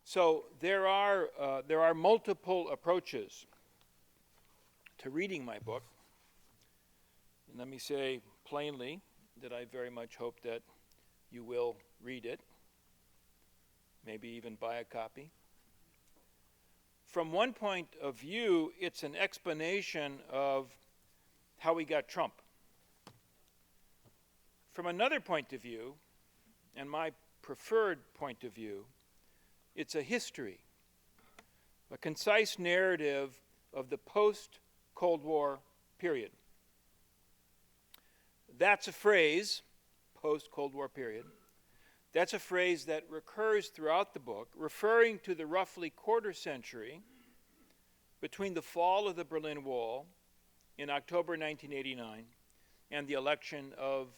So there are multiple approaches to reading my book. And let me say plainly that I very much hope that you will read it, maybe even buy a copy. From one point of view, it's an explanation of how we got Trump. From another point of view, and my preferred point of view, it's a history, a concise narrative of the post-Cold War period. That's a phrase, post-Cold War period. That's a phrase that recurs throughout the book, referring to the roughly quarter century between the fall of the Berlin Wall in October 1989 and the election of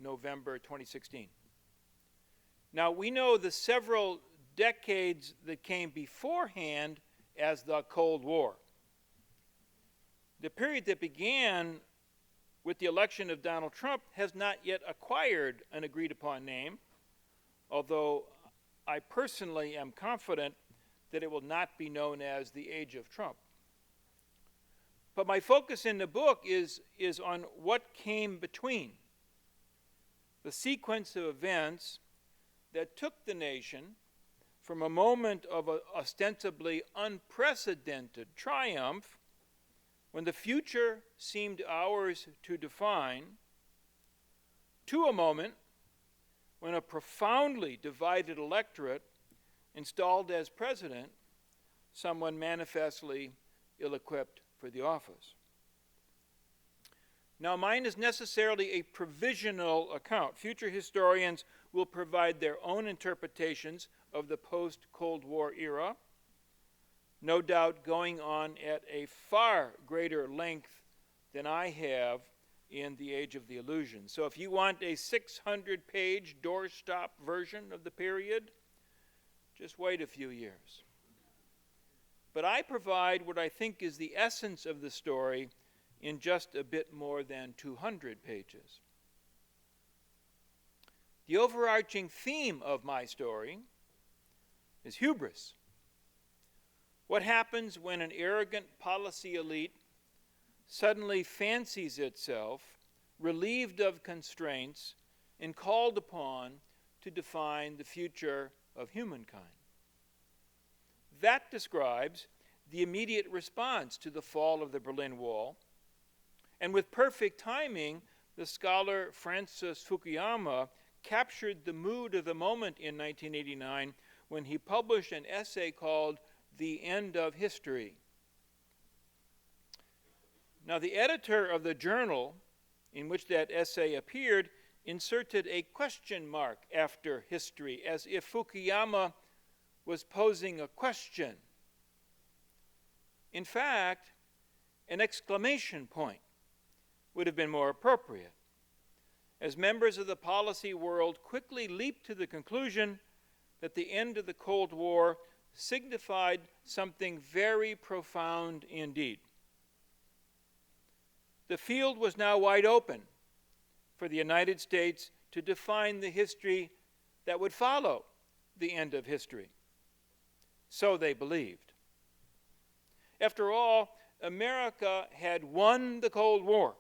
November 2016. Now, we know the several decades that came beforehand as the Cold War. The period that began with the election of Donald Trump has not yet acquired an agreed-upon name, although I personally am confident that it will not be known as the Age of Trump. But my focus in the book is on what came between, the sequence of events that took the nation from a moment of ostensibly unprecedented triumph, when the future seemed ours to define, to a moment when a profoundly divided electorate installed as president someone manifestly ill-equipped for the office. Now, mine is necessarily a provisional account. Future historians will provide their own interpretations of the post-Cold War era, no doubt going on at a far greater length than I have in The Age of the Illusion. So if you want a 600-page doorstop version of the period, just wait a few years. But I provide what I think is the essence of the story in just a bit more than 200 pages. The overarching theme of my story is hubris. What happens when an arrogant policy elite suddenly fancies itself relieved of constraints and called upon to define the future of humankind? That describes the immediate response to the fall of the Berlin Wall. And with perfect timing, the scholar Francis Fukuyama captured the mood of the moment in 1989 when he published an essay called The End of History. Now, the editor of the journal in which that essay appeared inserted a question mark after history, as if Fukuyama was posing a question. In fact, an exclamation point would have been more appropriate, as members of the policy world quickly leaped to the conclusion that the end of the Cold War signified something very profound indeed. The field was now wide open for the United States to define the history that would follow the end of history. So they believed. After all, America had won the Cold War.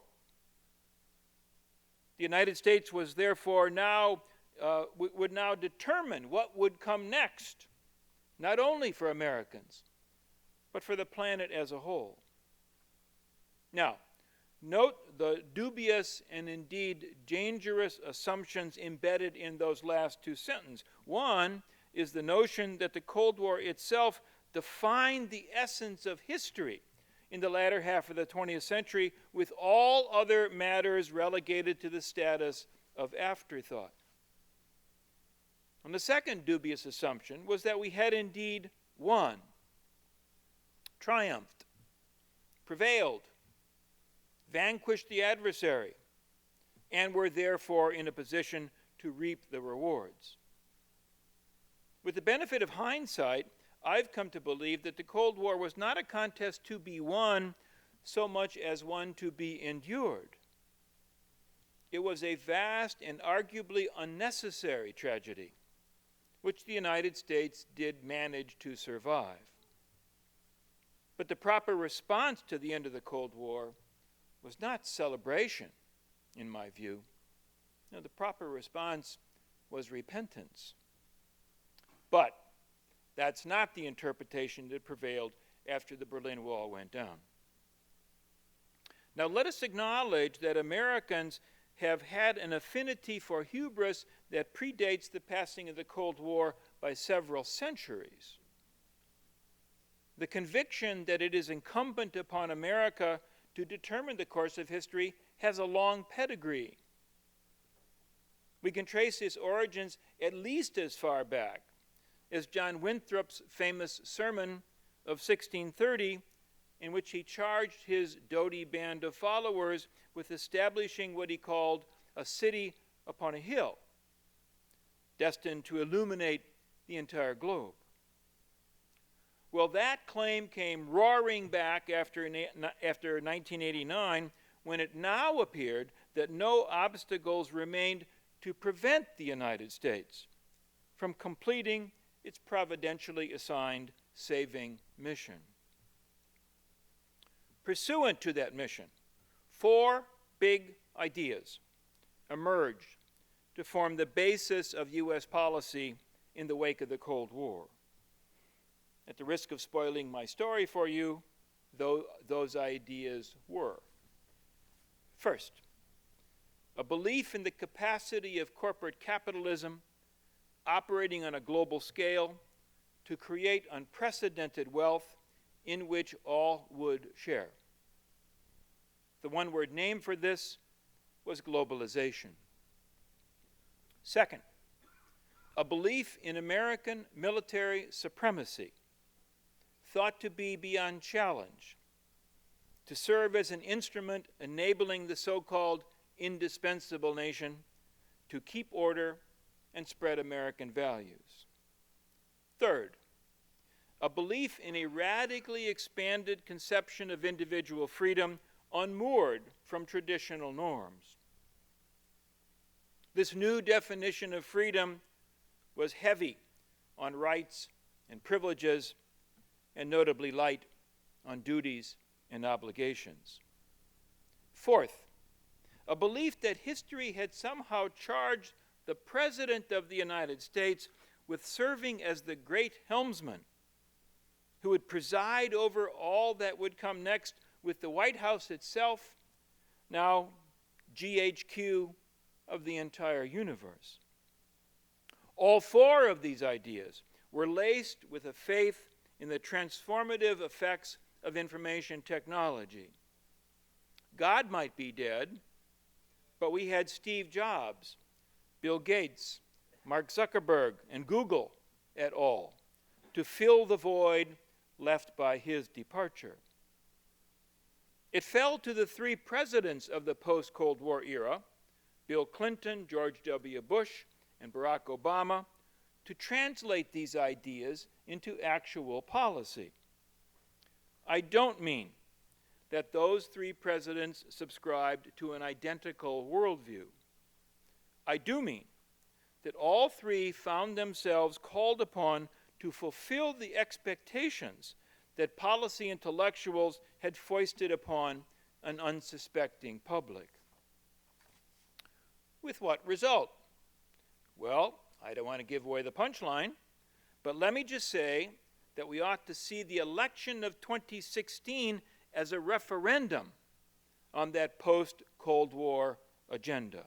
The United States was therefore would now determine what would come next, not only for Americans, but for the planet as a whole. Now, note the dubious and indeed dangerous assumptions embedded in those last two sentences. One is the notion that the Cold War itself defined the essence of history in the latter half of the 20th century, with all other matters relegated to the status of afterthought. And the second dubious assumption was that we had indeed won, triumphed, prevailed, vanquished the adversary, and were therefore in a position to reap the rewards. With the benefit of hindsight, I've come to believe that the Cold War was not a contest to be won so much as one to be endured. It was a vast and arguably unnecessary tragedy, which the United States did manage to survive. But the proper response to the end of the Cold War was not celebration, in my view. No, the proper response was repentance. But that's not the interpretation that prevailed after the Berlin Wall went down. Now let us acknowledge that Americans have had an affinity for hubris that predates the passing of the Cold War by several centuries. The conviction that it is incumbent upon America to determine the course of history has a long pedigree. We can trace its origins at least as far back as John Winthrop's famous sermon of 1630, in which he charged his doughty band of followers with establishing what he called a city upon a hill, destined to illuminate the entire globe. Well, that claim came roaring back after 1989, when it now appeared that no obstacles remained to prevent the United States from completing its providentially assigned saving mission. Pursuant to that mission, 4 big ideas emerged to form the basis of U.S. policy in the wake of the Cold War. At the risk of spoiling my story for you, those ideas were: first, a belief in the capacity of corporate capitalism operating on a global scale to create unprecedented wealth in which all would share. The one-word name for this was globalization. Second, a belief in American military supremacy, thought to be beyond challenge, to serve as an instrument enabling the so-called indispensable nation to keep order and spread American values. Third, a belief in a radically expanded conception of individual freedom unmoored from traditional norms. This new definition of freedom was heavy on rights and privileges, and notably light on duties and obligations. Fourth, a belief that history had somehow charged the President of the United States with serving as the great helmsman who would preside over all that would come next, with the White House itself now GHQ of the entire universe. All 4 of these ideas were laced with a faith in the transformative effects of information technology. God might be dead, but we had Steve Jobs, Bill Gates, Mark Zuckerberg, and Google et al. To fill the void left by his departure. It fell to the 3 presidents of the post-Cold War era, Bill Clinton, George W. Bush, and Barack Obama, to translate these ideas into actual policy. I don't mean that those 3 presidents subscribed to an identical worldview. I do mean that all 3 found themselves called upon to fulfill the expectations that policy intellectuals had foisted upon an unsuspecting public. With what result? Well, I don't want to give away the punchline, but let me just say that we ought to see the election of 2016 as a referendum on that post-Cold War agenda.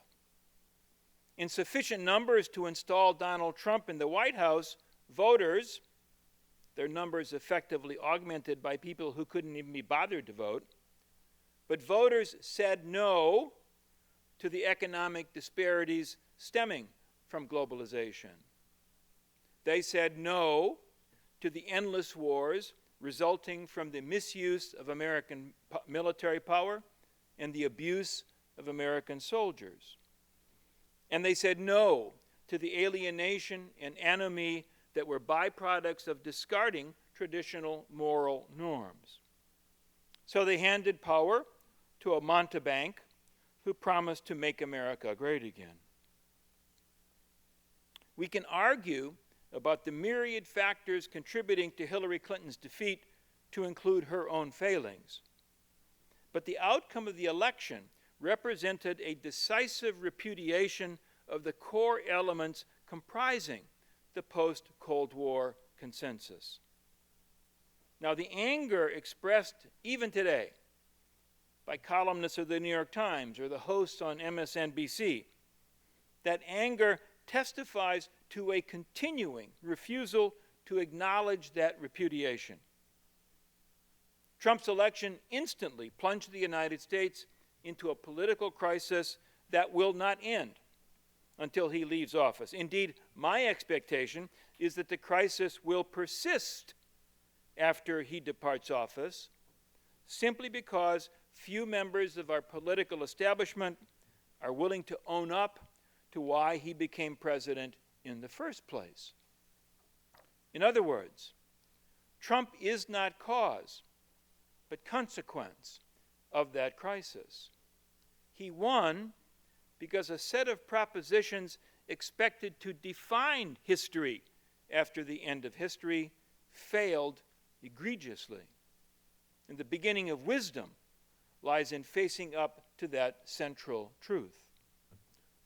In sufficient numbers to install Donald Trump in the White House, voters, their numbers effectively augmented by people who couldn't even be bothered to vote, but voters said no to the economic disparities stemming from globalization. They said no to the endless wars resulting from the misuse of American military power and the abuse of American soldiers. And they said no to the alienation and anomie that were byproducts of discarding traditional moral norms. So they handed power to a mountebank who promised to make America great again. We can argue about the myriad factors contributing to Hillary Clinton's defeat, to include her own failings. But the outcome of the election represented a decisive repudiation of the core elements comprising the post-Cold War consensus. Now, the anger expressed even today by columnists of the New York Times or the hosts on MSNBC, that anger testifies to a continuing refusal to acknowledge that repudiation. Trump's election instantly plunged the United States into a political crisis that will not end until he leaves office. Indeed, my expectation is that the crisis will persist after he departs office, simply because few members of our political establishment are willing to own up to why he became president in the first place. In other words, Trump is not cause, but consequence of that crisis. He won because a set of propositions expected to define history after the end of history failed egregiously. And the beginning of wisdom lies in facing up to that central truth.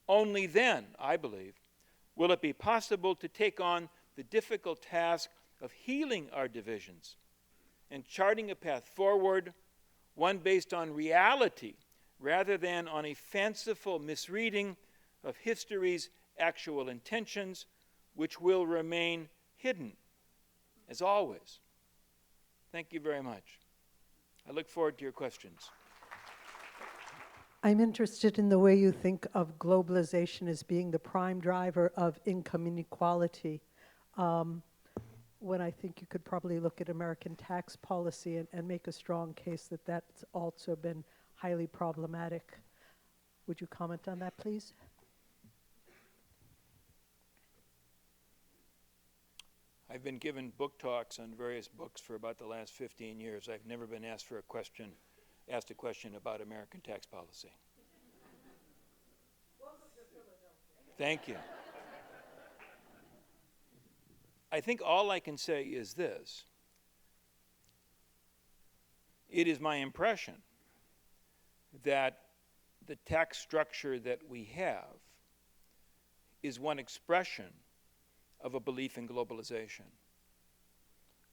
Only then, I believe, will it be possible to take on the difficult task of healing our divisions and charting a path forward, one based on reality rather than on a fanciful misreading of history's actual intentions, which will remain hidden, as always. Thank you very much. I look forward to your questions. I'm interested in the way you think of globalization as being the prime driver of income inequality. When I think you could probably look at American tax policy and make a strong case that that's also been highly problematic. Would you comment on that, please? I've been given book talks on various books for about the last 15 years. I've never been asked a question about American tax policy. Thank you. I think all I can say is this. It is my impression that the tax structure that we have is one expression of a belief in globalization.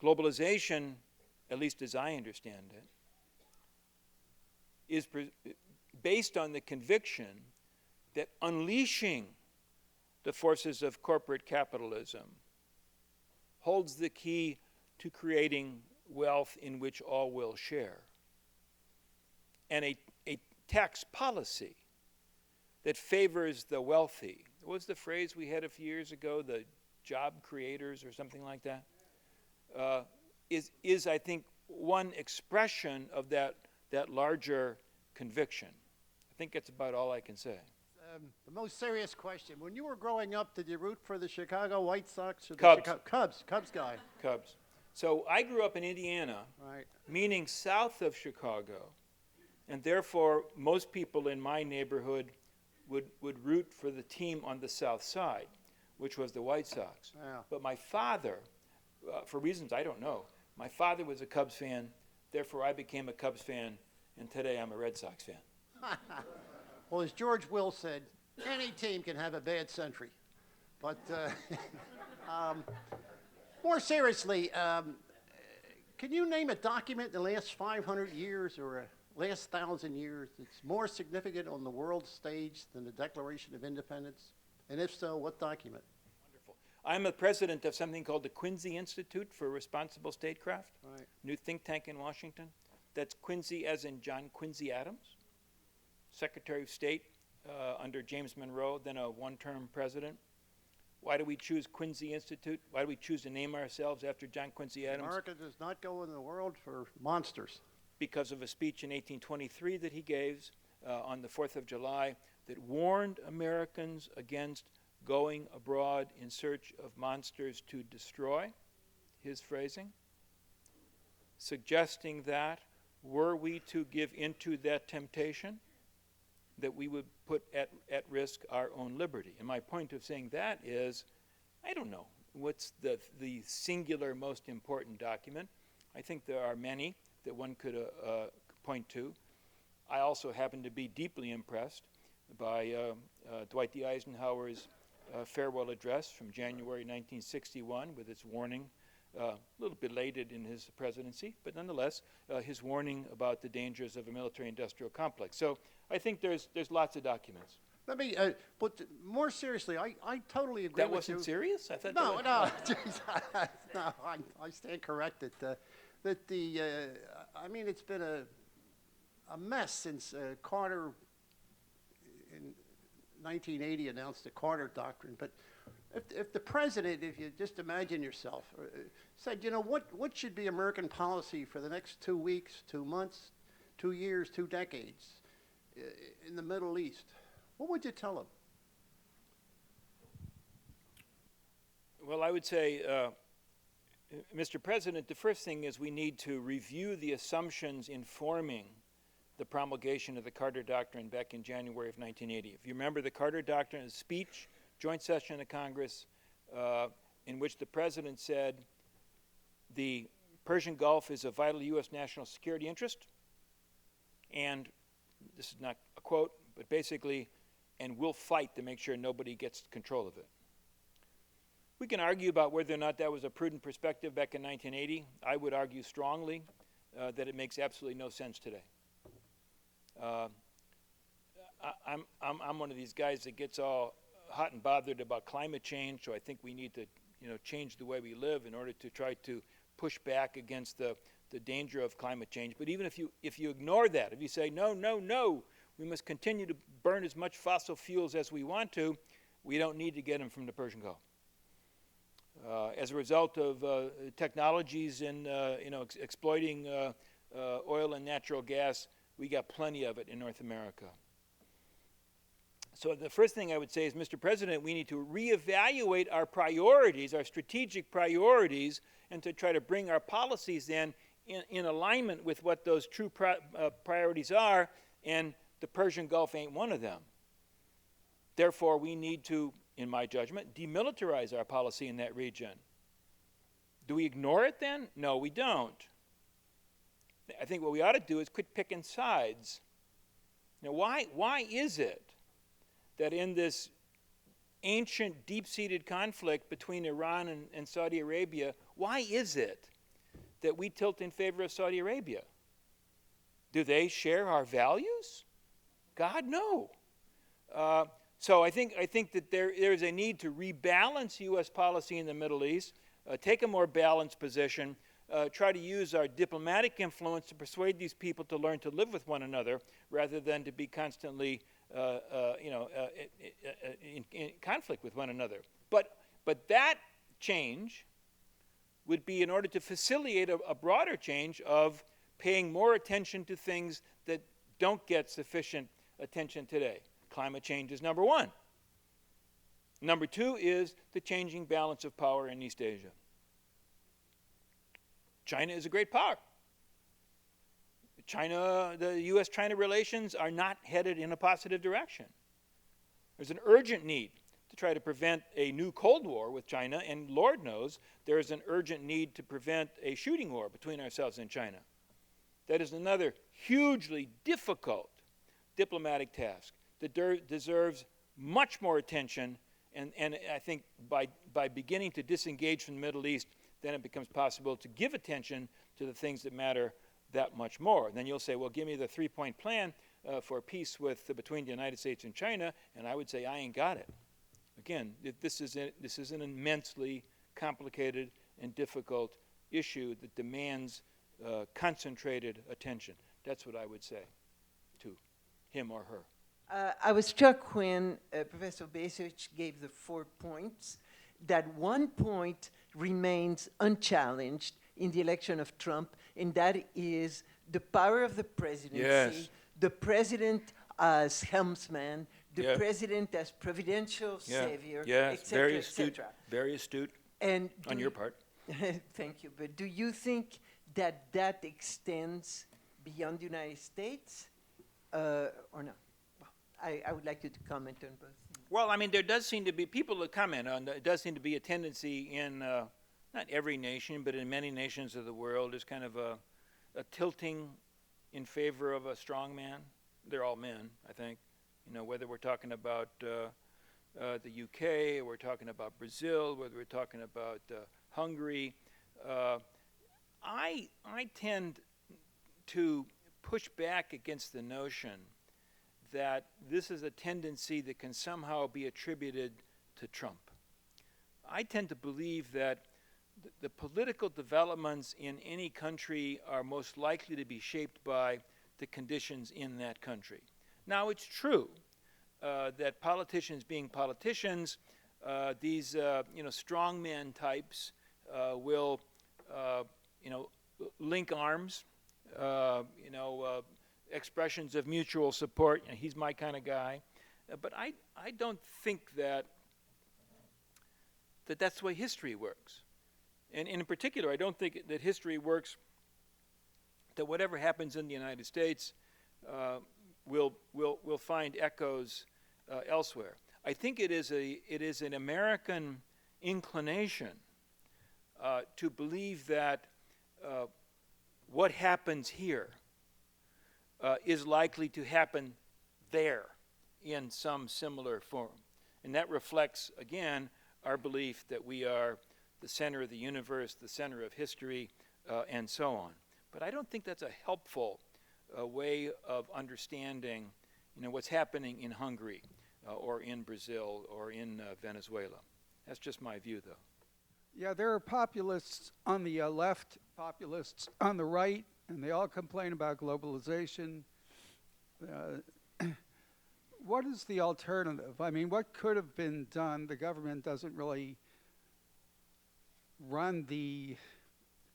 Globalization, at least as I understand it, is based on the conviction that unleashing the forces of corporate capitalism holds the key to creating wealth in which all will share. And a tax policy that favors the wealthy, what was the phrase we had a few years ago, the job creators or something like that, is I think, one expression of that larger conviction. I think that's about all I can say. The most serious question. When you were growing up, did you root for the Chicago White Sox or the Cubs. Cubs guy? Cubs. So I grew up in Indiana, Right. meaning south of Chicago, and therefore most people in my neighborhood would root for the team on the south side, which was the White Sox. Yeah. But my father, for reasons I don't know, my father was a Cubs fan, therefore I became a Cubs fan, and today I'm a Red Sox fan. Well, as George Will said, any team can have a bad century. But more seriously, can you name a document in the last 500 years or last 1,000 years that's more significant on the world stage than the Declaration of Independence? And if so, what document? Wonderful. I'm the president of something called the Quincy Institute for Responsible Statecraft, Right. new think tank in Washington. That's Quincy as in John Quincy Adams, Secretary of State under James Monroe, then a one-term president. Why do we choose Quincy Institute? Why do we choose to name ourselves after John Quincy Adams? America does not go in the world for monsters. Because of a speech in 1823 that he gave on the 4th of July that warned Americans against going abroad in search of monsters to destroy, his phrasing, suggesting that were we to give into that temptation, that we would put at risk our own liberty. And my point of saying that is, I don't know, what's the singular most important document. I think there are many that one could point to. I also happen to be deeply impressed by Dwight D. Eisenhower's farewell address from January 1961 with its warning, a little belated in his presidency, but nonetheless, his warning about the dangers of a military-industrial complex. So I think there's lots of documents. Let me put more seriously. I totally agree That with you. wasn't serious? I thought No, that was, no, geez, no. I stand corrected. That the I mean, it's been a mess since Carter in 1980 announced the Carter Doctrine. But if the president, if you just imagine yourself, said, you know, what should be American policy for the next 2 weeks, 2 months, 2 years, 2 decades in the Middle East, what would you tell him? well, I would say, Mr. President, the first thing is we need to review the assumptions informing the promulgation of the Carter Doctrine back in January of 1980. If you remember, the Carter Doctrine is a speech, joint session of Congress, in which the president said the Persian Gulf is a vital U.S. national security interest, and this is not a quote, but basically, and we'll fight to make sure nobody gets control of it. We can argue about whether or not that was a prudent perspective back in 1980. I would argue strongly that it makes absolutely no sense today. I'm one of these guys that gets all hot and bothered about climate change, so I think we need to, change the way we live in order to try to push back against the danger of climate change. But even if you ignore that, if you say no, we must continue to burn as much fossil fuels as we want to, we don't need to get them from the Persian Gulf. As a result of technologies in exploiting oil and natural gas, we got plenty of it in North America. So the first thing I would say is, Mr. President, we need to reevaluate our priorities, our strategic priorities, and to try to bring our policies in alignment with what those true priorities are, and the Persian Gulf ain't one of them. Therefore, we need to, in my judgment, demilitarize our policy in that region. Do we ignore it then? No, we don't. I think what we ought to do is quit picking sides. Now, why is it that in this ancient, deep-seated conflict between Iran and Saudi Arabia, why is it that we tilt in favor of Saudi Arabia? Do they share our values? God, no. So I think that there is a need to rebalance U.S. policy in the Middle East, take a more balanced position, try to use our diplomatic influence to persuade these people to learn to live with one another rather than to be constantly in conflict with one another. But that change would be in order to facilitate a broader change of paying more attention to things that don't get sufficient attention today. Climate change is number one. Number two is the changing balance of power in East Asia. China is a great power. The U.S.-China relations are not headed in a positive direction. There's an urgent need to try to prevent a new Cold War with China, and Lord knows there is an urgent need to prevent a shooting war between ourselves and China. That is another hugely difficult diplomatic task that deserves much more attention, and I think by beginning to disengage from the Middle East, then it becomes possible to give attention to the things that matter that much more. Then you'll say, well, give me the 3-point plan for peace between the United States and China, and I would say, I ain't got it. Again, this is an immensely complicated and difficult issue that demands concentrated attention. That's what I would say to him or her. I was struck when Professor Bacevich gave the 4 points, that one point remains unchallenged in the election of Trump, and that is the power of the presidency, Yes. the president as helmsman, the Yeah. president as providential savior, Yes, etc., very astute, etc. very astute And on your part. thank you. But do you think that extends beyond the United States or not? Well, I would like you to comment on both things. Well, I mean, there does seem to be, people that comment on, it does seem to be a tendency in, not every nation, but in many nations of the world, there's kind of a tilting in favor of a strong man. They're all men, I think. You know, whether we're talking about the UK, or we're talking about Brazil, whether we're talking about Hungary. I tend to push back against the notion that this is a tendency that can somehow be attributed to Trump. I tend to believe that the political developments in any country are most likely to be shaped by the conditions in that country. Now, it's true that politicians being politicians, these strongman types will link arms, expressions of mutual support. You know, he's my kind of guy. But I don't think that's the way history works. And in particular, I don't think that history works that whatever happens in the United States will find echoes elsewhere. I think it is an American inclination to believe that what happens here is likely to happen there in some similar form. And that reflects, again, our belief that we are the center of the universe, the center of history, and so on. But I don't think that's a helpful way of understanding, what's happening in Hungary, or in Brazil, or in Venezuela. That's just my view, though. Yeah, there are populists on the left, populists on the right, and they all complain about globalization. What is the alternative? I mean, what could have been done? The government doesn't really run the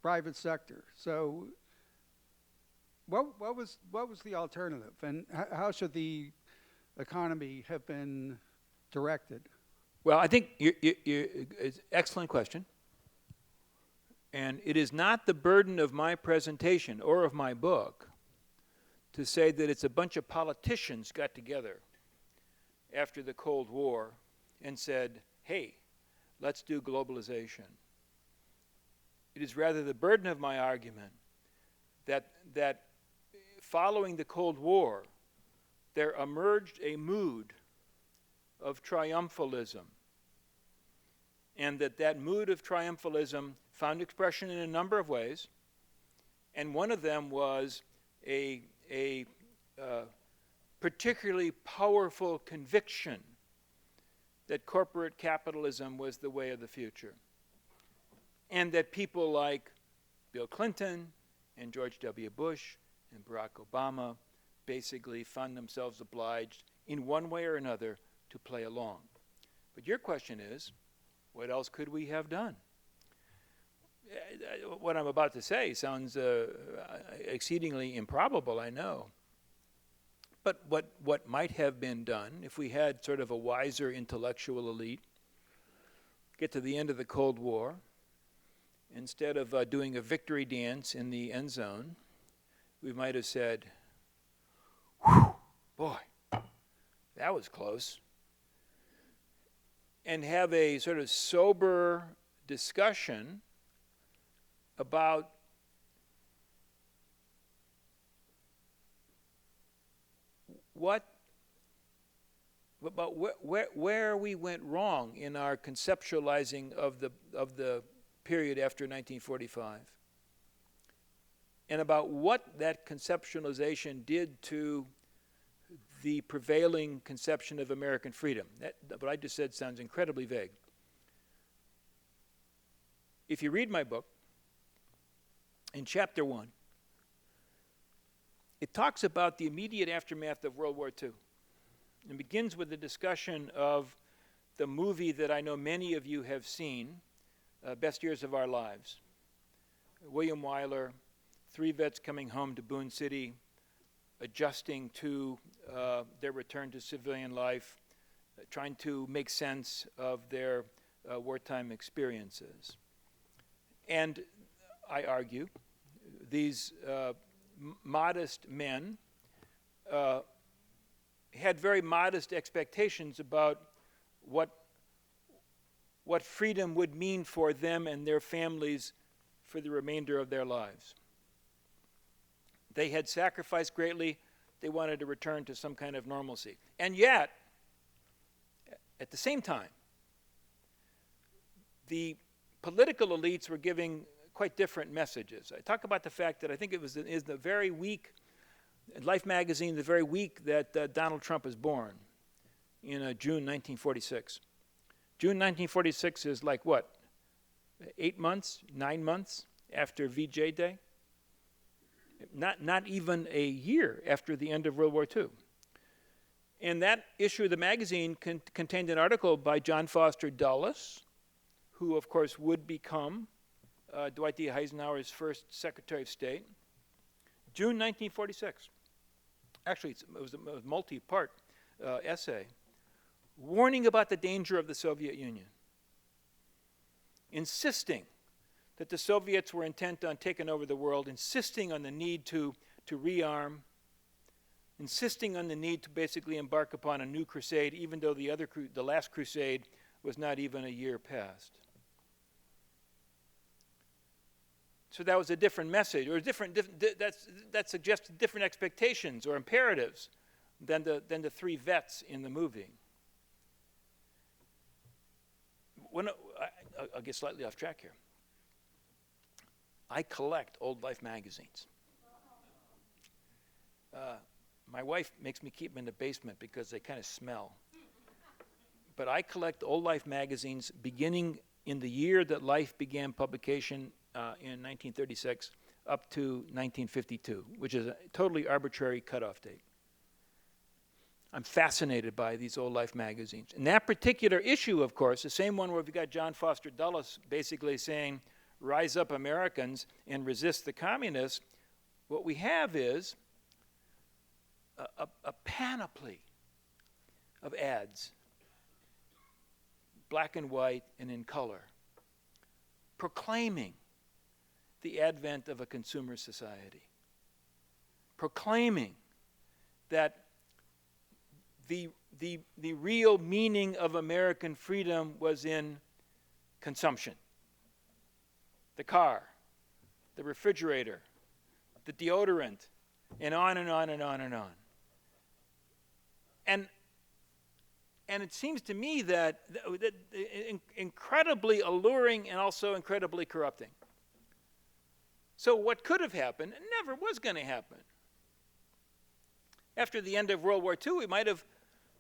private sector. So what was the alternative? And how should the economy have been directed? Well, I think it's an excellent question. And it is not the burden of my presentation or of my book to say that it's a bunch of politicians got together after the Cold War and said, hey, let's do globalization. It is rather the burden of my argument that following the Cold War, there emerged a mood of triumphalism, and that mood of triumphalism found expression in a number of ways, and one of them was a particularly powerful conviction that corporate capitalism was the way of the future, and that people like Bill Clinton and George W. Bush and Barack Obama basically found themselves obliged in one way or another to play along. But your question is, what else could we have done? What I'm about to say sounds exceedingly improbable, I know. But what might have been done if we had sort of a wiser intellectual elite get to the end of the Cold War, instead of doing a victory dance in the end zone, we might have said, whew, boy, that was close. And have a sort of sober discussion about where we went wrong in our conceptualizing of the period after 1945, and about what that conceptualization did to the prevailing conception of American freedom. What I just said sounds incredibly vague. If you read my book, in chapter 1, it talks about the immediate aftermath of World War II. It begins with a discussion of the movie that I know many of you have seen, Best Years of Our Lives. William Wyler, 3 vets coming home to Boone City, adjusting to their return to civilian life, trying to make sense of their wartime experiences. And I argue these modest men had very modest expectations about what freedom would mean for them and their families for the remainder of their lives. They had sacrificed greatly. They wanted to return to some kind of normalcy. And yet, at the same time, the political elites were giving quite different messages. I talk about the fact that I think it was the very week, Life magazine, the very week that Donald Trump was born, in June 1946. June 1946 is like what? 8 months, 9 months after VJ Day? Not even a year after the end of World War II. And that issue of the magazine contained an article by John Foster Dulles, who of course would become Dwight D. Eisenhower's first Secretary of State. June 1946. Actually, it was a multi-part essay warning about the danger of the Soviet Union, insisting that the Soviets were intent on taking over the world, insisting on the need to rearm, insisting on the need to basically embark upon a new crusade, even though the last crusade was not even a year past. So that was a different message, or that suggested different expectations or imperatives than the three vets in the movie. I'll get slightly off track here. I collect old Life magazines. My wife makes me keep them in the basement because they kind of smell. But I collect old Life magazines beginning in the year that Life began publication in 1936 up to 1952, which is a totally arbitrary cutoff date. I'm fascinated by these old Life magazines. In that particular issue, of course, the same one where we've got John Foster Dulles basically saying, rise up Americans and resist the communists, what we have is a panoply of ads, black and white and in color, proclaiming the advent of a consumer society, proclaiming that the real meaning of American freedom was in consumption. The car, the refrigerator, the deodorant, and on and on and on and on. And it seems to me that incredibly alluring and also incredibly corrupting. So what could have happened never was going to happen. After the end of World War II, we might have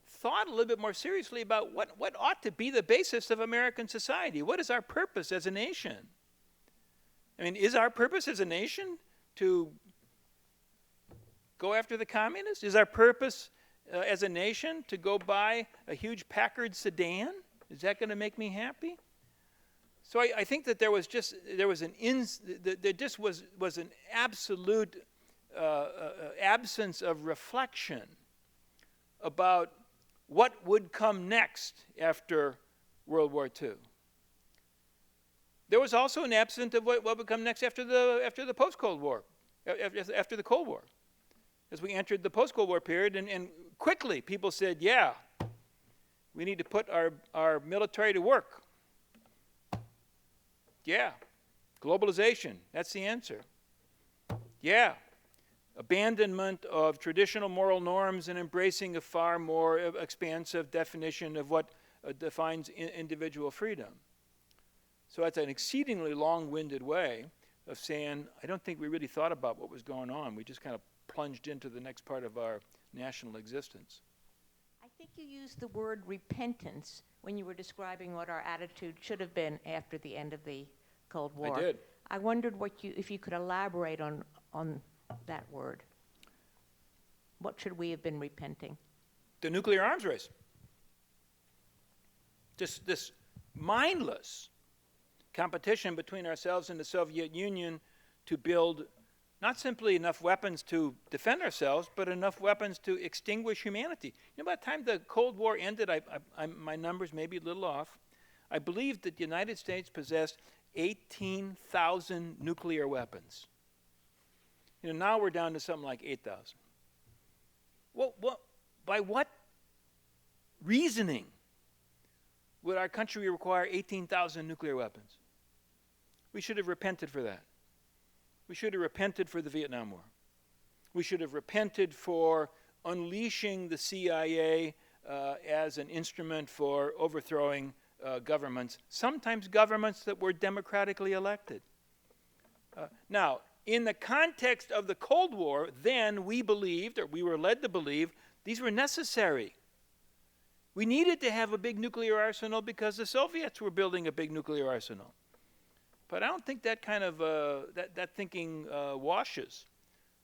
thought a little bit more seriously about what ought to be the basis of American society. What is our purpose as a nation? I mean, is our purpose as a nation to go after the communists? Is our purpose as a nation to go buy a huge Packard sedan? Is that going to make me happy? So I think that there was an absolute absence of reflection about what would come next after World War II. There was also an absence of what would come next after the post-Cold War, after the Cold War. As we entered the post-Cold War period, and quickly people said, yeah, we need to put our military to work. Yeah, globalization, that's the answer. Yeah, abandonment of traditional moral norms and embracing a far more expansive definition of what defines individual freedom. So that's an exceedingly long-winded way of saying, I don't think we really thought about what was going on. We just kind of plunged into the next part of our national existence. I think you used the word repentance when you were describing what our attitude should have been after the end of the Cold War. I did. I wondered if you could elaborate on that word. What should we have been repenting? The nuclear arms race. Just this mindless competition between ourselves and the Soviet Union to build not simply enough weapons to defend ourselves, but enough weapons to extinguish humanity. You know, by the time the Cold War ended, my numbers may be a little off, I believe that the United States possessed 18,000 nuclear weapons. You know, now we're down to something like 8,000. By what reasoning would our country require 18,000 nuclear weapons. We should have repented for that. We should have repented for the Vietnam War. We should have repented for unleashing the CIA as an instrument for overthrowing governments, sometimes governments that were democratically elected. Now, in the context of the Cold War, then we believed, or we were led to believe, these were necessary. We needed to have a big nuclear arsenal because the Soviets were building a big nuclear arsenal. But I don't think that kind of, that thinking washes.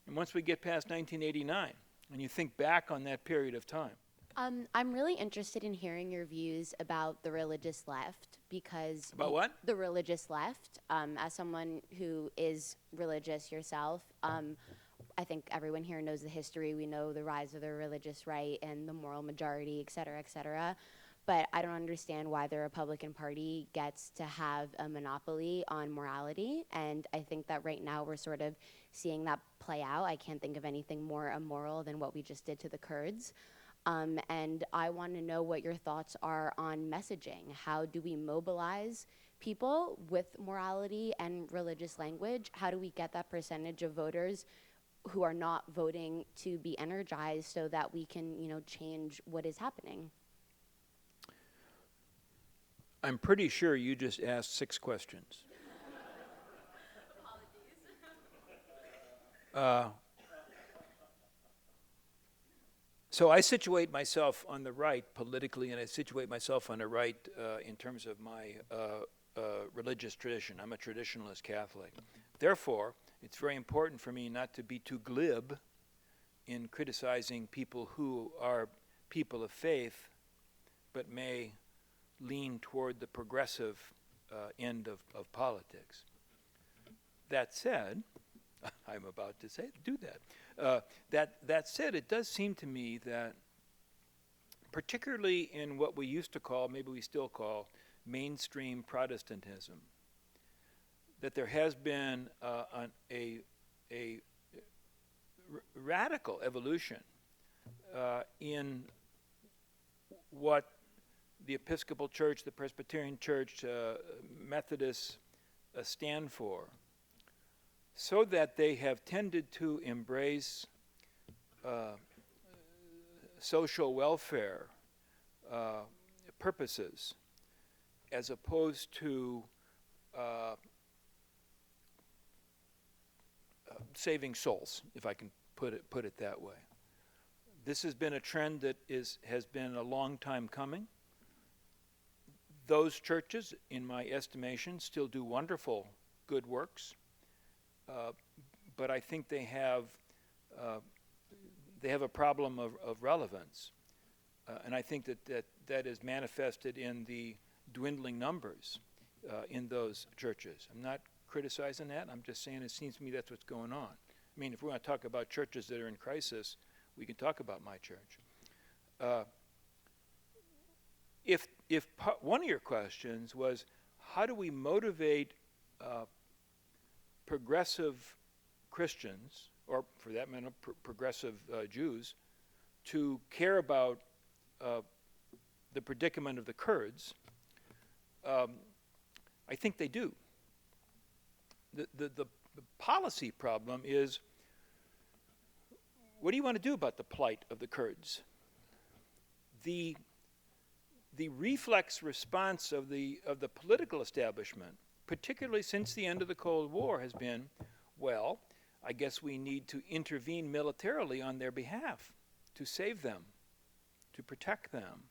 And once we get past 1989, and you think back on that period of time. I'm really interested in hearing your views about the religious left because... About what? The religious left. As someone who is religious yourself, I think everyone here knows the history. We know the rise of the religious right and the moral majority, et cetera, et cetera. But I don't understand why the Republican Party gets to have a monopoly on morality. And I think that right now we're sort of seeing that play out. I can't think of anything more immoral than what we just did to the Kurds. And I want to know what your thoughts are on messaging. How do we mobilize people with morality and religious language? How do we get that percentage of voters who are not voting to be energized so that we can, change what is happening? I'm pretty sure you just asked 6 questions. So I situate myself on the right politically, and I situate myself on the right in terms of my religious tradition. I'm a traditionalist Catholic. Therefore, it's very important for me not to be too glib in criticizing people who are people of faith, but may lean toward the progressive end of politics. That said, I'm about to do that. That said, it does seem to me that, particularly in what we used to call, maybe we still call, mainstream Protestantism, that there has been a radical evolution in what the Episcopal Church, the Presbyterian Church, Methodists stand for, so that they have tended to embrace social welfare purposes as opposed to saving souls, if I can put it that way. This has been a trend that has been a long time coming. Those churches, in my estimation, still do wonderful good works. But I think they have a problem of relevance, and I think that is manifested in the dwindling numbers in those churches. I'm not criticizing that. I'm just saying it seems to me that's what's going on. I mean, if we want to talk about churches that are in crisis, we can talk about my church. If one of your questions was, how do we motivate progressive Christians, or for that matter, progressive Jews, to care about the predicament of the Kurds, I think they do. The policy problem is, what do you want to do about the plight of the Kurds? The reflex response of the political establishment, particularly since the end of the Cold War, has been, well, I guess we need to intervene militarily on their behalf to save them, to protect them.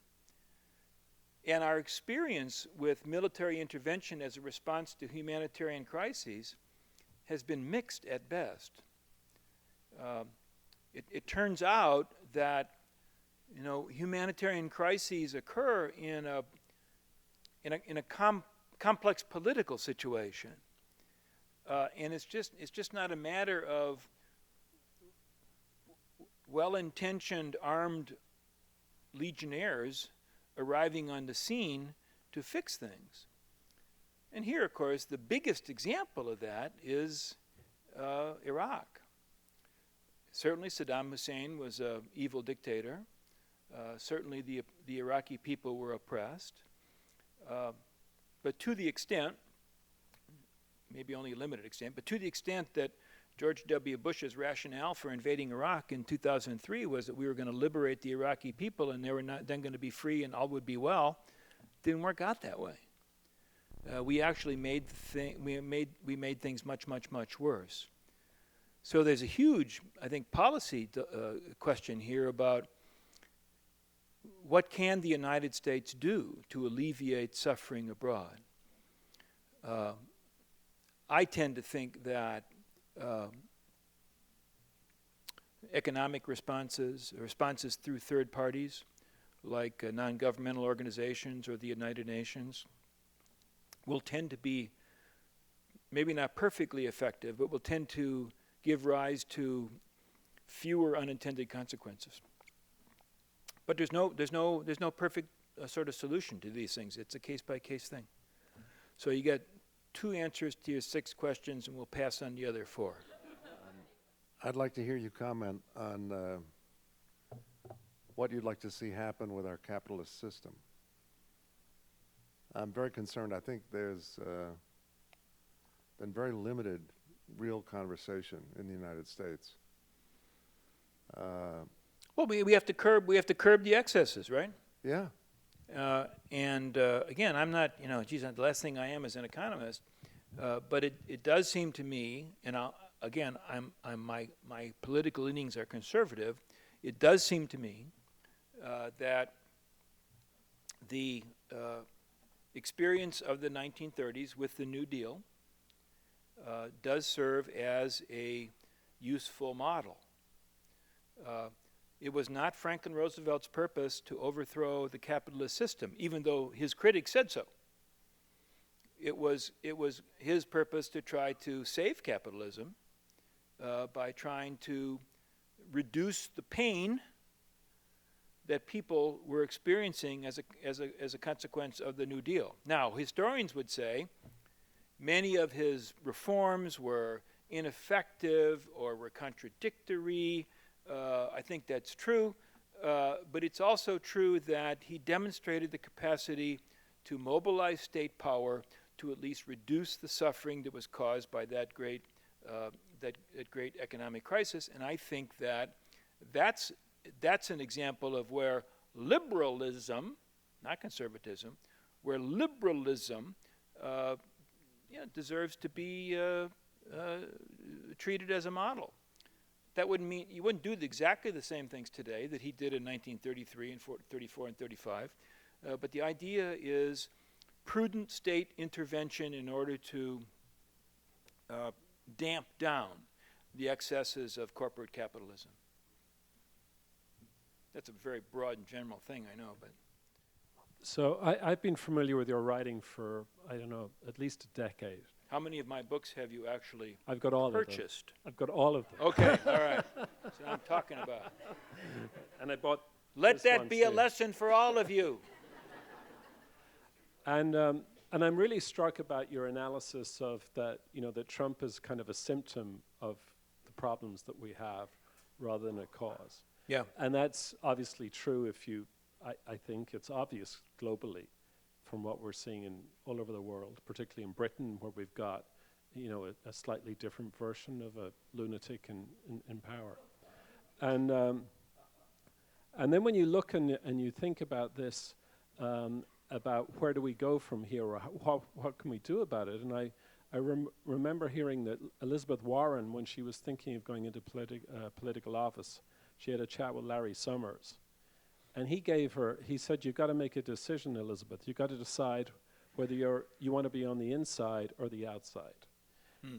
And our experience with military intervention as a response to humanitarian crises has been mixed at best. It turns out that humanitarian crises occur in a complex political situation, and it's just not a matter of well-intentioned armed legionnaires arriving on the scene to fix things. And here, of course, the biggest example of that is Iraq. Certainly Saddam Hussein was an evil dictator. Certainly the Iraqi people were oppressed. But to the extent, maybe only a limited extent, but to the extent that George W. Bush's rationale for invading Iraq in 2003 was that we were going to liberate the Iraqi people and they were not then going to be free and all would be well, didn't work out that way. We actually made things much, much, much worse. So there's a huge, I think, policy question here about what can the United States do to alleviate suffering abroad. I tend to think that economic responses through third parties, like non-governmental organizations or the United Nations, will tend to be maybe not perfectly effective, but will tend to give rise to fewer unintended consequences. But there's no perfect sort of solution to these things. It's a case-by-case thing. So you get 2 answers to your 6 questions, and we'll pass on the other 4. I'd like to hear you comment on what you'd like to see happen with our capitalist system. I'm very concerned. I think there's been very limited real conversation in the United States. Well, we have to curb the excesses, right? Yeah. Again, I'm not, the last thing I am is an economist, but it does seem to me, and my political leanings are conservative. It does seem to me that the experience of the 1930s with the New Deal does serve as a useful model. It was not Franklin Roosevelt's purpose to overthrow the capitalist system, even though his critics said so. It was his purpose to try to save capitalism by trying to reduce the pain that people were experiencing as a consequence of the New Deal. Now, historians would say many of his reforms were ineffective or were contradictory. I think that's true, but it's also true that he demonstrated the capacity to mobilize state power to at least reduce the suffering that was caused by that great economic crisis. And I think that that's an example of where liberalism, not conservatism, where liberalism deserves to be treated as a model. That wouldn't mean you wouldn't do exactly the same things today that he did in 1933 and 34 and 35, but the idea is prudent state intervention in order to damp down the excesses of corporate capitalism. That's a very broad and general thing, I know, but. So I've been familiar with your writing for, I don't know, at least a decade. How many of my books have you actually I've got all purchased? Of them. I've got all of them. Okay, all right. That's what I'm talking about. And I bought. Let that be a lesson for all of you. And I'm really struck about your analysis of that, that Trump is kind of a symptom of the problems that we have rather than a cause. Yeah. And that's obviously true if you, I think it's obvious globally from what we're seeing all over the world, particularly in Britain where we've got, a slightly different version of a lunatic in power. And then when you look and you think about this, about where do we go from here, or what can we do about it? And I remember hearing that Elizabeth Warren, when she was thinking of going into political office, she had a chat with Larry Summers. And he said, you've got to make a decision, Elizabeth. You've got to decide whether you want to be on the inside or the outside.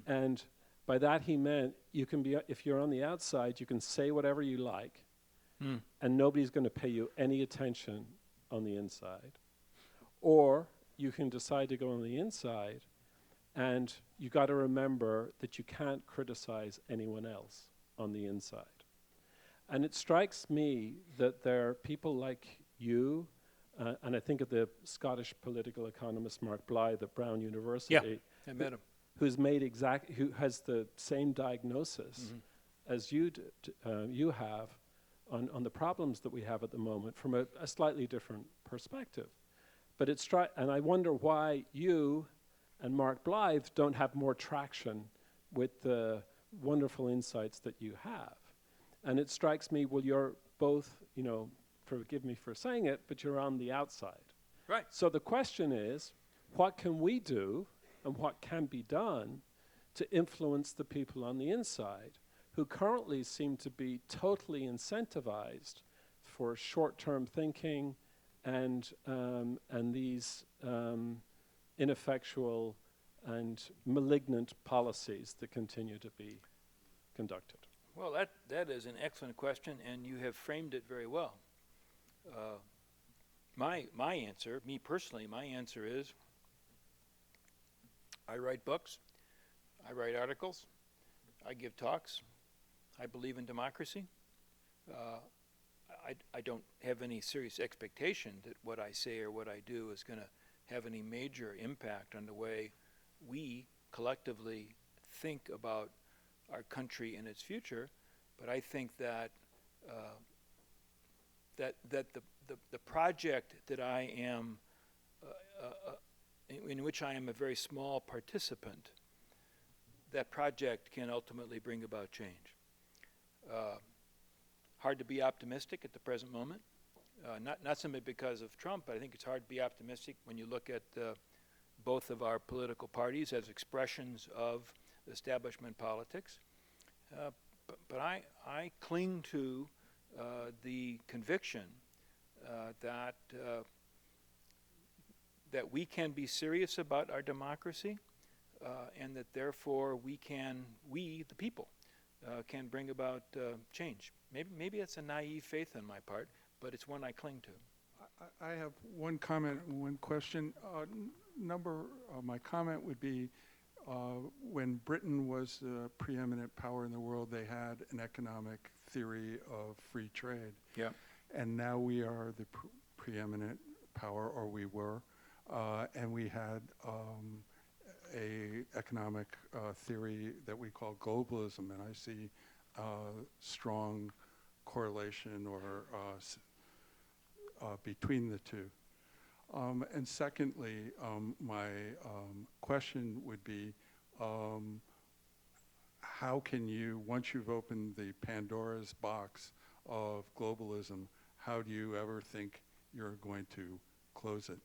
And by that he meant if you're on the outside, you can say whatever you like, and nobody's going to pay you any attention on the inside. Or you can decide to go on the inside, and you got to remember that you can't criticize anyone else on the inside. And it strikes me that there are people like you, and I think of the Scottish political economist Mark Blythe at Brown University. Yeah, I met him. Who has the same diagnosis as you have on the problems that we have at the moment from a slightly different perspective. But and I wonder why you and Mark Blythe don't have more traction with the wonderful insights that you have. And it strikes me, well, you're both, forgive me for saying it, but you're on the outside. Right. So the question is, what can we do and what can be done to influence the people on the inside who currently seem to be totally incentivized for short-term thinking and these ineffectual and malignant policies that continue to be conducted? Well, that is an excellent question, and you have framed it very well. My answer, me personally, my answer is I write books, I write articles, I give talks, I believe in democracy. I don't have any serious expectation that what I say or what I do is going to have any major impact on the way we collectively think about our country and its future, but I think that the project that I am in which I am a very small participant, that project can ultimately bring about change. Hard to be optimistic at the present moment, not simply because of Trump, but I think it's hard to be optimistic when you look at both of our political parties as expressions of establishment politics. But I cling to the conviction that we can be serious about our democracy, and that therefore we, the people, can bring about change. Maybe it's a naive faith on my part, but it's one I cling to. I have one comment and one question. My comment would be, when Britain was the preeminent power in the world, they had an economic theory of free trade. Yeah. And now we are the preeminent power, or we were, and we had a economic theory that we call globalism, and I see strong correlation or between the two. And secondly, my question would be, how can you, once you've opened the Pandora's box of globalism, how do you ever think you're going to close it?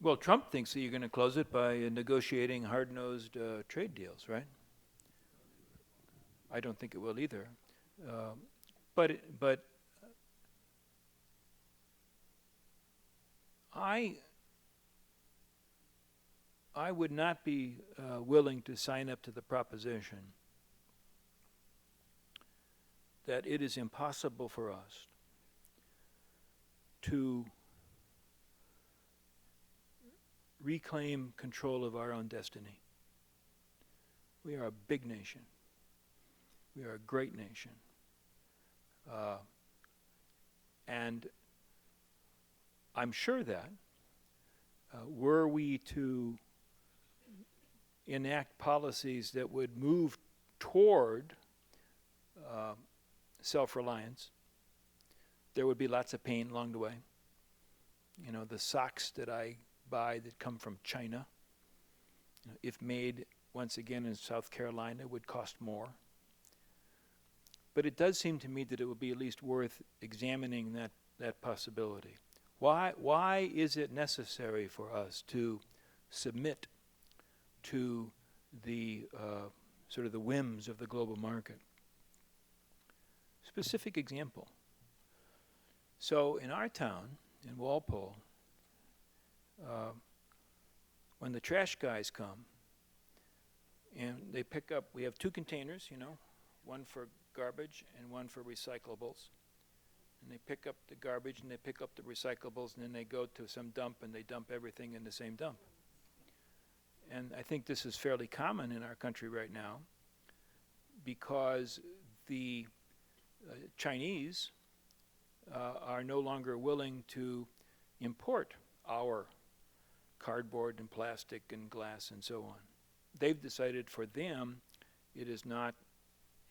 Well, Trump thinks that you're going to close it by negotiating hard-nosed trade deals, right? I don't think it will either. But I would not be willing to sign up to the proposition that it is impossible for us to reclaim control of our own destiny. We are a big nation. We are a great nation. And I'm sure that were we to enact policies that would move toward self-reliance, there would be lots of pain along the way. You know, the socks that I buy that come from China, if made once again in South Carolina, would cost more. But it does seem to me that it would be at least worth examining that possibility. Why is it necessary for us to submit to the sort of the whims of the global market? Specific example. So in our town, in Walpole, when the trash guys come and they pick up, we have two containers, one for garbage and one for recyclables. And they pick up the garbage and they pick up the recyclables, and then they go to some dump and they dump everything in the same dump. And I think this is fairly common in our country right now because the Chinese are no longer willing to import our cardboard and plastic and glass and so on. They've decided for them it is not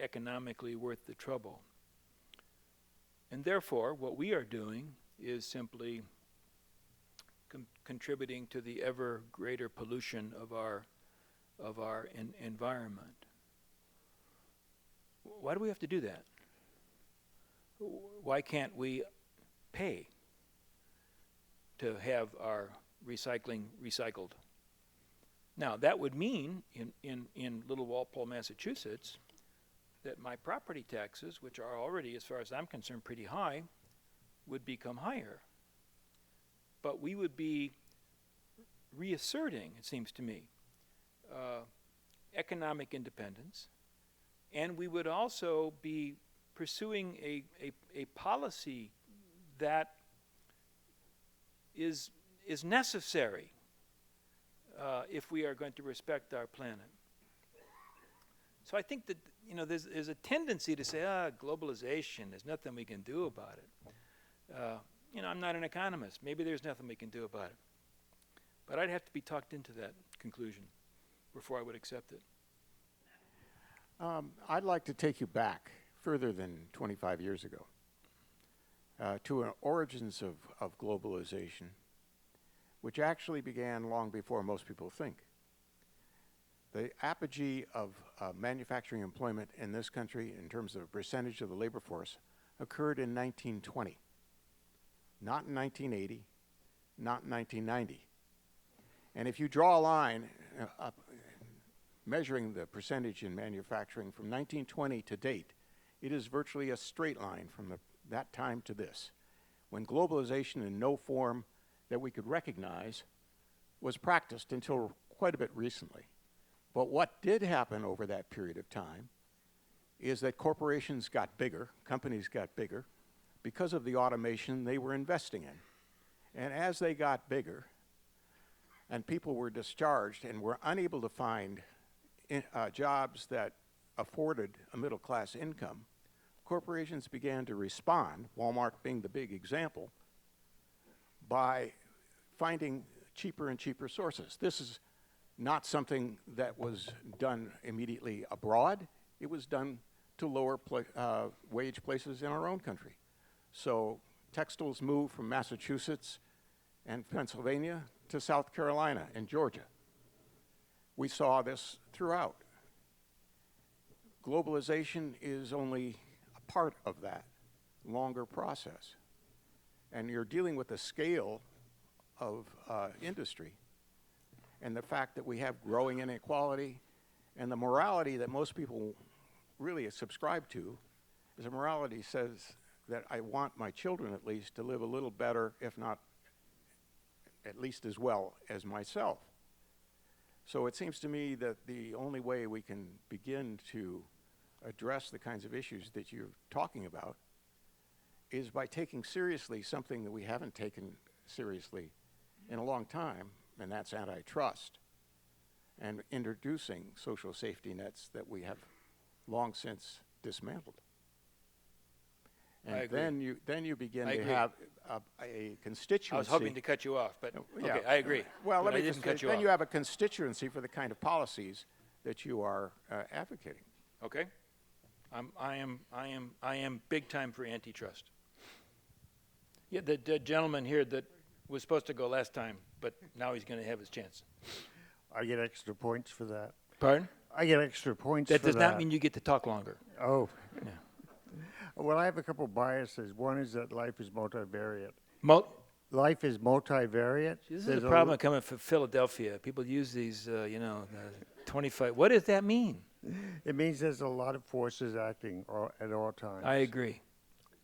economically worth the trouble. And therefore, what we are doing is simply contributing to the ever greater pollution of our environment. Why do we have to do that? Why can't we pay to have our recycling recycled? Now, that would mean in Little Walpole, Massachusetts, that my property taxes, which are already, as far as I'm concerned, pretty high, would become higher. But we would be reasserting, it seems to me, economic independence, and we would also be pursuing a policy that is necessary if we are going to respect our planet. So I think that there's a tendency to say, globalization, there's nothing we can do about it. I'm not an economist. Maybe there's nothing we can do about it. But I'd have to be talked into that conclusion before I would accept it. I'd like to take you back further than 25 years ago to origins of globalization, which actually began long before most people think. The apogee of manufacturing employment in this country in terms of a percentage of the labor force occurred in 1920, not in 1980, not in 1990. And if you draw a line up measuring the percentage in manufacturing from 1920 to date, it is virtually a straight line from that time to this, when globalization in no form that we could recognize was practiced until quite a bit recently. But what did happen over that period of time is that corporations got bigger, companies got bigger, because of the automation they were investing in. And as they got bigger, and people were discharged and were unable to find jobs that afforded a middle-class income, corporations began to respond, Walmart being the big example, by finding cheaper and cheaper sources. This is not something that was done immediately abroad. It was done to lower wage places in our own country. So textiles moved from Massachusetts and Pennsylvania to South Carolina and Georgia. We saw this throughout. Globalization is only a part of that longer process. And you're dealing with the scale of industry and the fact that we have growing inequality and the morality that most people really subscribe to is a morality says that I want my children at least to live a little better, if not at least as well as myself. So it seems to me that the only way we can begin to address the kinds of issues that you're talking about is by taking seriously something that we haven't taken seriously in a long time, and that's antitrust, and introducing social safety nets that we have long since dismantled. And then you begin to have a constituency. I was hoping to cut you off, but yeah. okay, I agree. Well, but let me I didn't cut you off. then you have a constituency for the kind of policies that you are advocating. Okay, I am big time for antitrust. Yeah, the gentleman here that was supposed to go last time, but now he's going to have his chance. I get extra points for that. Pardon? I get extra points That for does that. not mean you get to talk longer. Oh. Yeah. Well, I have a couple biases. One is that life is multivariate. Life is multivariate. This is the problem coming from Philadelphia. People use these, 25. What does that mean? It means there's a lot of forces acting at all times. I agree.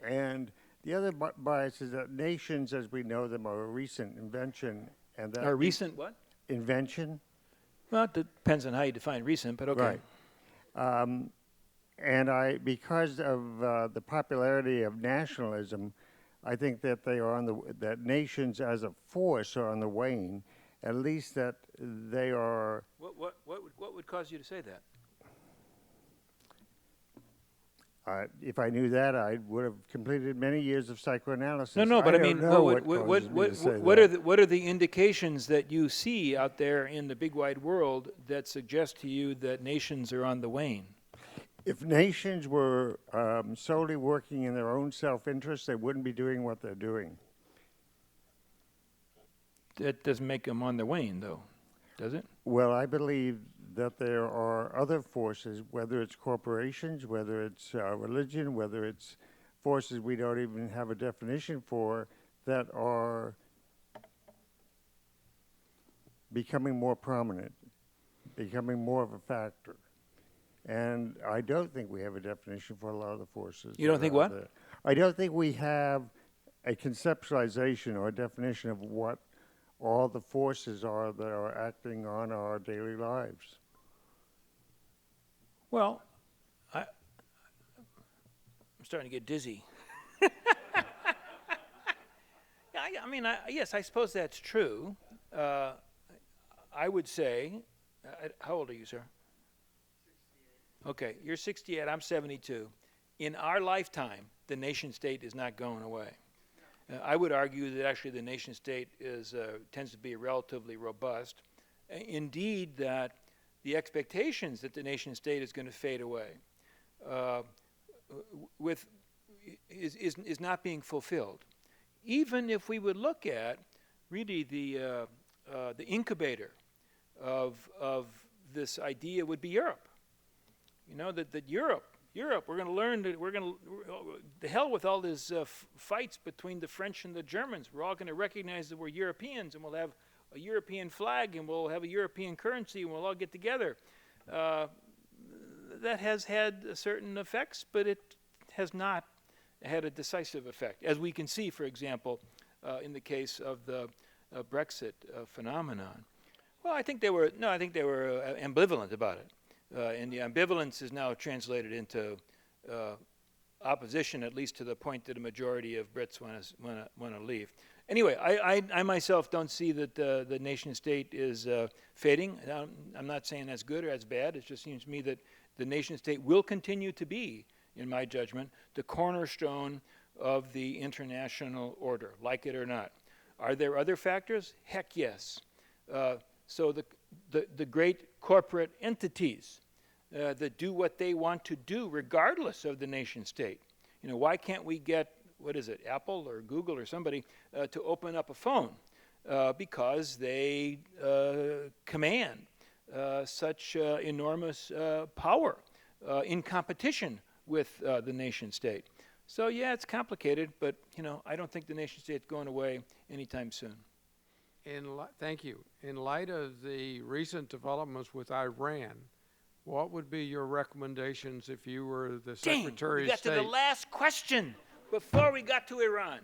And the other bias is that nations, as we know them, are a recent invention. And that A recent what? Invention. Well, it depends on how you define recent, but okay. Right. And because of the popularity of nationalism, I think that that nations as a force are on the wane. At least that they are. What would cause you to say that? If I knew that, I would have completed many years of psychoanalysis. No, but I mean, what are the indications that you see out there in the big wide world that suggest to you that nations are on the wane? If nations were solely working in their own self-interest, they wouldn't be doing what they're doing. that doesn't make them on the wane, though, does it? Well, I believe that there are other forces, whether it's corporations, whether it's religion, whether it's forces we don't even have a definition for, that are becoming more prominent, becoming more of a factor. And I don't think we have a definition for a lot of the forces. You don't that think are what? there. I don't think we have a conceptualization or a definition of what all the forces are that are acting on our daily lives. Well, I'm starting to get dizzy. Yeah, I mean, yes, I suppose that's true. I would say, how old are you, sir? 68. Okay, you're 68, I'm 72. In our lifetime, the nation state is not going away. I would argue that actually the nation state tends to be relatively robust. Indeed, that the expectations that the nation state is going to fade away is not being fulfilled. Even if we would look at really the incubator of this idea would be Europe. You know, that Europe, we're going to learn that the hell with all these fights between the French and the Germans. We're all going to recognize that we're Europeans, and we'll have a European flag, and we'll have a European currency, and we'll all get together. That has had certain effects, but it has not had a decisive effect, as we can see, for example, in the case of the Brexit phenomenon. Well, I think they were ambivalent about it. And the ambivalence is now translated into opposition, at least to the point that a majority of Brits want to leave. Anyway, I myself don't see that the nation state is fading. I'm not saying that's good or that's bad. It just seems to me that the nation state will continue to be, in my judgment, the cornerstone of the international order, like it or not. Are there other factors? Heck yes. So the great corporate entities that do what they want to do regardless of the nation state. You know, why can't we get, what is it, Apple or Google or somebody to open up a phone? Because they command such enormous power in competition with the nation state. So yeah, it's complicated, but you know, I don't think the nation state's going away anytime soon. Thank you. In light of the recent developments with Iran, what would be your recommendations if you were the Secretary of State? We got to the last question before we got to Iran.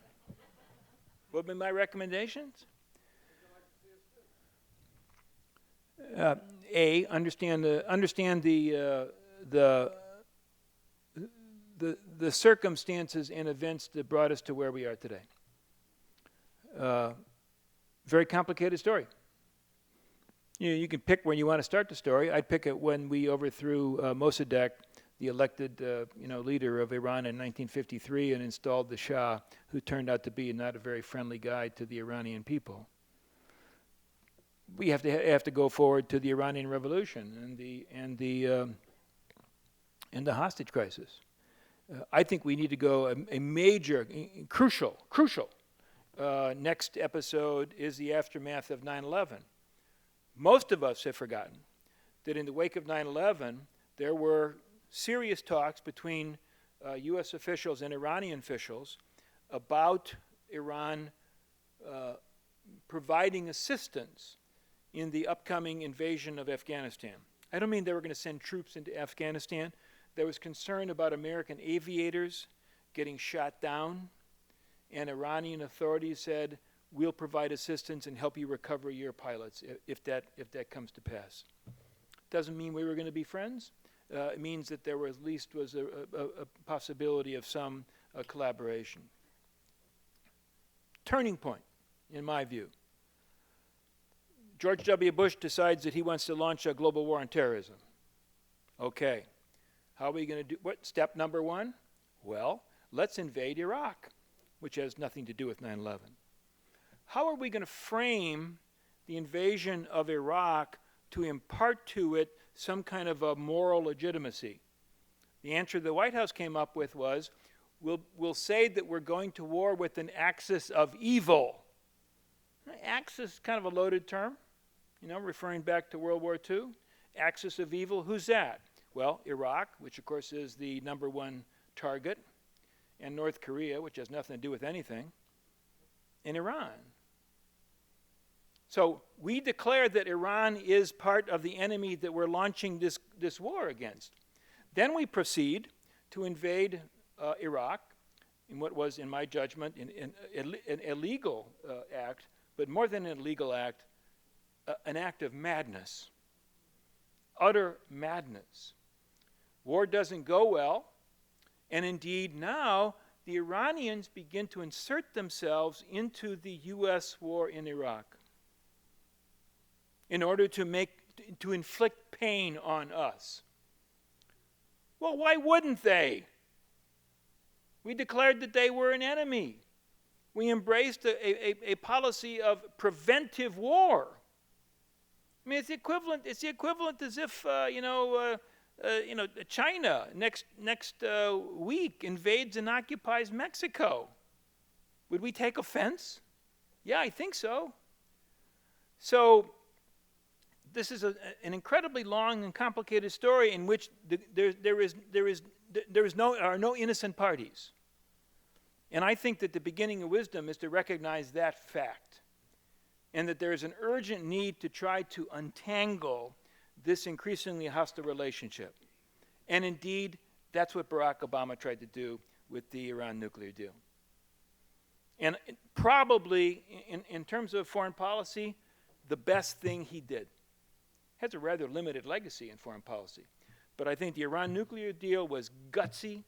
What would be my recommendations? Understand the circumstances and events that brought us to where we are today. Very complicated story. You can pick when you want to start the story. I'd pick it when we overthrew Mossadegh, the elected leader of Iran in 1953, and installed the Shah, who turned out to be not a very friendly guy to the Iranian people. We have to go forward to the Iranian Revolution and the hostage crisis. I think we need to go a major, crucial. Next episode is the aftermath of 9/11. Most of us have forgotten that in the wake of 9/11, there were serious talks between U.S. officials and Iranian officials about Iran providing assistance in the upcoming invasion of Afghanistan. I don't mean they were going to send troops into Afghanistan. There was concern about American aviators getting shot down, and Iranian authorities said, we'll provide assistance and help you recover your pilots if that comes to pass. Doesn't mean we were going to be friends. It means that there at least was a possibility of some collaboration. Turning point, in my view. George W. Bush decides that he wants to launch a global war on terrorism. Okay, how are we going to do? What step number one? Well, let's invade Iraq, which has nothing to do with 9/11. How are we going to frame the invasion of Iraq to impart to it some kind of a moral legitimacy? The answer the White House came up with was, we'll say that we're going to war with an axis of evil. Axis is kind of a loaded term, referring back to World War II. Axis of evil, who's that? Well, Iraq, which of course is the #1 target, and North Korea, which has nothing to do with anything, and Iran. So we declare that Iran is part of the enemy that we're launching this war against. Then we proceed to invade Iraq in what was, in my judgment, an illegal act, but more than an illegal act, an act of madness, utter madness. War doesn't go well, and indeed now the Iranians begin to insert themselves into the U.S. war in Iraq in order to inflict pain on us. Well, why wouldn't they? We declared that they were an enemy. We embraced a policy of preventive war. I mean, it's the equivalent as if China next week invades and occupies Mexico. Would we take offense? Yeah, I think so. So this is an incredibly long and complicated story in which there are no innocent parties. And I think that the beginning of wisdom is to recognize that fact, and that there is an urgent need to try to untangle this increasingly hostile relationship. And indeed, that's what Barack Obama tried to do with the Iran nuclear deal. And probably, in terms of foreign policy, the best thing he did. Has a rather limited legacy in foreign policy. But I think the Iran nuclear deal was gutsy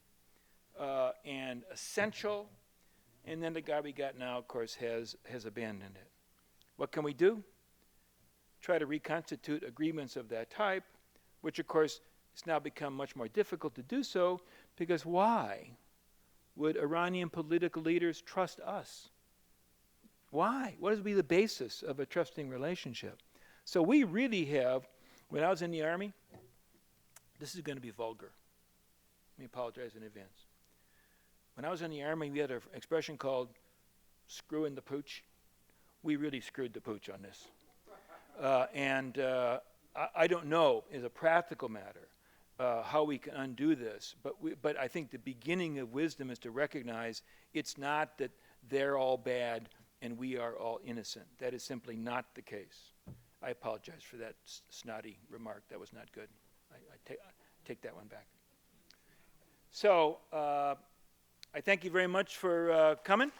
and essential. And then the guy we got now, of course, has abandoned it. What can we do? Try to reconstitute agreements of that type, which, of course, has now become much more difficult to do so, because why would Iranian political leaders trust us? Why? What would be the basis of a trusting relationship? So we really have, when I was in the Army, this is going to be vulgar. Let me apologize in advance. When I was in the Army, we had an expression called screwing the pooch. We really screwed the pooch on this. I don't know, as a practical matter, how we can undo this. But I think the beginning of wisdom is to recognize it's not that they're all bad and we are all innocent. That is simply not the case. I apologize for that snotty remark. That was not good. I take that one back. So I thank you very much for coming.